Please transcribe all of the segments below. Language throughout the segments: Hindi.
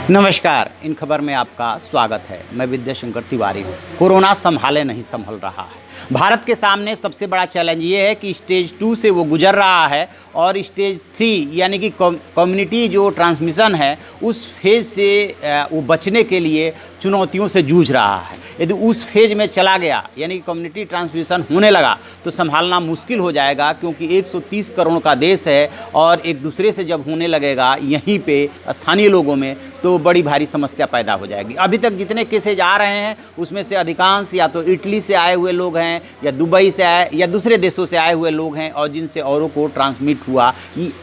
नमस्कार, इन खबर में आपका स्वागत है। मैं विद्याशंकर तिवारी हूँ। कोरोना संभाले नहीं संभल रहा है। भारत के सामने सबसे बड़ा चैलेंज ये है कि स्टेज 2 से वो गुजर रहा है और स्टेज 3 यानी कि कम्युनिटी जो ट्रांसमिशन है उस फेज़ से वो बचने के लिए चुनौतियों से जूझ रहा है। यदि उस फेज में चला गया यानी कि कम्युनिटी ट्रांसमिशन होने लगा तो संभालना मुश्किल हो जाएगा, क्योंकि 130 करोड़ का देश है और एक दूसरे से जब होने लगेगा यहीं पे स्थानीय लोगों में तो बड़ी भारी समस्या पैदा हो जाएगी। अभी तक जितने केसेज आ रहे हैं उसमें से अधिकांश या तो इटली से आए हुए लोग हैं या दुबई से आए या दूसरे देशों से आए हुए लोग हैं और जिनसे औरों को ट्रांसमिट हुआ,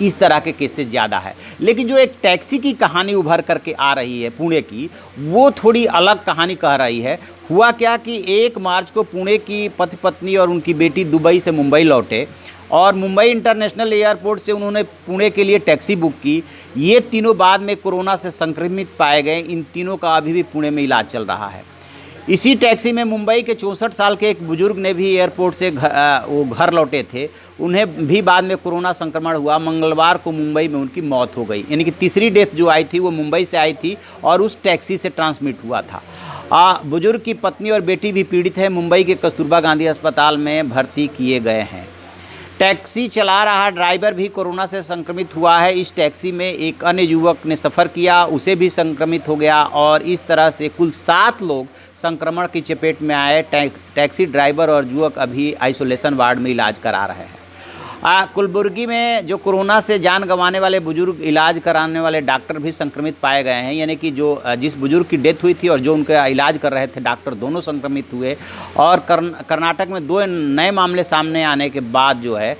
इस तरह के केसेज ज़्यादा है। लेकिन जो एक टैक्सी की कहानी उभर करके आ रही है पुणे की, वो थोड़ी अलग कहानी कह रही है। हुआ क्या कि 1 मार्च को पुणे की पति पत्नी और उनकी बेटी दुबई से मुंबई लौटे और मुंबई इंटरनेशनल एयरपोर्ट से उन्होंने पुणे के लिए टैक्सी बुक की। ये तीनों बाद में कोरोना से संक्रमित पाए गए। इन तीनों का अभी भी पुणे में इलाज चल रहा है। इसी टैक्सी में मुंबई के 64 साल के एक बुजुर्ग ने भी एयरपोर्ट से वो घर लौटे थे। उन्हें भी बाद में कोरोना संक्रमण हुआ। मंगलवार को मुंबई में उनकी मौत हो गई। यानी कि तीसरी डेथ जो आई थी वो मुंबई से आई थी और उस टैक्सी से ट्रांसमिट हुआ था। बुजुर्ग की पत्नी और बेटी भी पीड़ित है। मुंबई के कस्तूरबा गांधी अस्पताल में भर्ती किए गए हैं। टैक्सी चला रहा ड्राइवर भी कोरोना से संक्रमित हुआ है। इस टैक्सी में एक अन्य युवक ने सफ़र किया, उसे भी संक्रमित हो गया और इस तरह से कुल 7 लोग संक्रमण की चपेट में आए। टैक्सी ड्राइवर और युवक अभी आइसोलेशन वार्ड में इलाज करा रहे हैं। कलबुर्गी में जो कोरोना से जान गंवाने वाले बुजुर्ग इलाज कराने वाले डॉक्टर भी संक्रमित पाए गए हैं। यानी कि जो जिस बुजुर्ग की डेथ हुई थी और जो उनका इलाज कर रहे थे डॉक्टर, दोनों संक्रमित हुए। और कर्नाटक में 2 नए मामले सामने आने के बाद जो है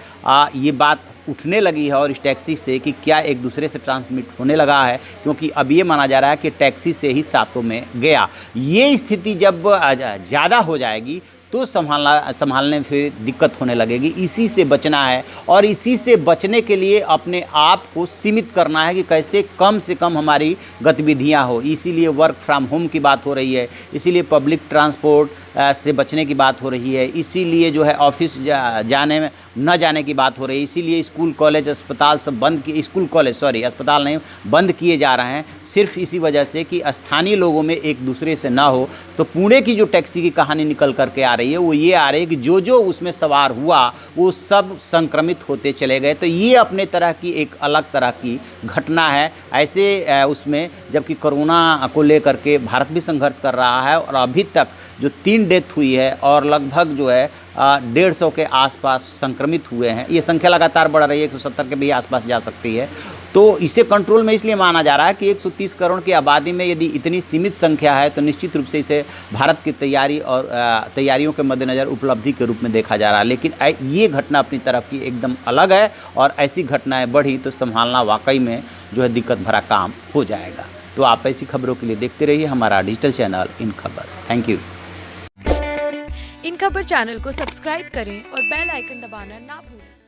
ये बात उठने लगी है और इस टैक्सी से कि क्या एक दूसरे से ट्रांसमिट होने लगा है, क्योंकि अब ये माना जा रहा है कि टैक्सी से ही सातों में गया। ये स्थिति जब ज़्यादा हो जाएगी तो संभालने में फिर दिक्कत होने लगेगी। इसी से बचना है और इसी से बचने के लिए अपने आप को सीमित करना है कि कैसे कम से कम हमारी गतिविधियां हो। इसीलिए वर्क फ्रॉम होम की बात हो रही है, इसीलिए पब्लिक ट्रांसपोर्ट से बचने की बात हो रही है, इसीलिए जो है ऑफिस जाने में न जाने की बात हो रही है, इसीलिए स्कूल कॉलेज अस्पताल सब बंद किए, अस्पताल नहीं बंद किए जा रहे हैं, सिर्फ इसी वजह से कि स्थानीय लोगों में एक दूसरे से ना हो। तो पुणे की जो टैक्सी की कहानी निकल करके आ रही है वो ये आ रही है कि जो उसमें सवार हुआ वो सब संक्रमित होते चले गए। तो ये अपने तरह की एक अलग तरह की घटना है ऐसे उसमें, जबकि कोरोना को लेकर के भारत भी संघर्ष कर रहा है और अभी तक जो 3 डेथ हुई है और लगभग जो है 150 के आसपास संक्रमित हुए हैं। ये संख्या लगातार बढ़ रही है, 170 के भी आसपास जा सकती है। तो इसे कंट्रोल में इसलिए माना जा रहा है कि 130 करोड़ की आबादी में यदि इतनी सीमित संख्या है तो निश्चित रूप से इसे भारत की तैयारी और तैयारियों के मद्देनज़र उपलब्धि के रूप में देखा जा रहा है। लेकिन ये घटना अपनी तरफ की एकदम अलग है और ऐसी घटनाएं बढ़ी तो संभालना वाकई में जो है दिक्कत भरा काम हो जाएगा। तो आप ऐसी खबरों के लिए देखते रहिए हमारा डिजिटल चैनल इन खबर। Thank you. इन खबर चैनल को सब्सक्राइब करें और बेल आइकन दबाना ना भूलें।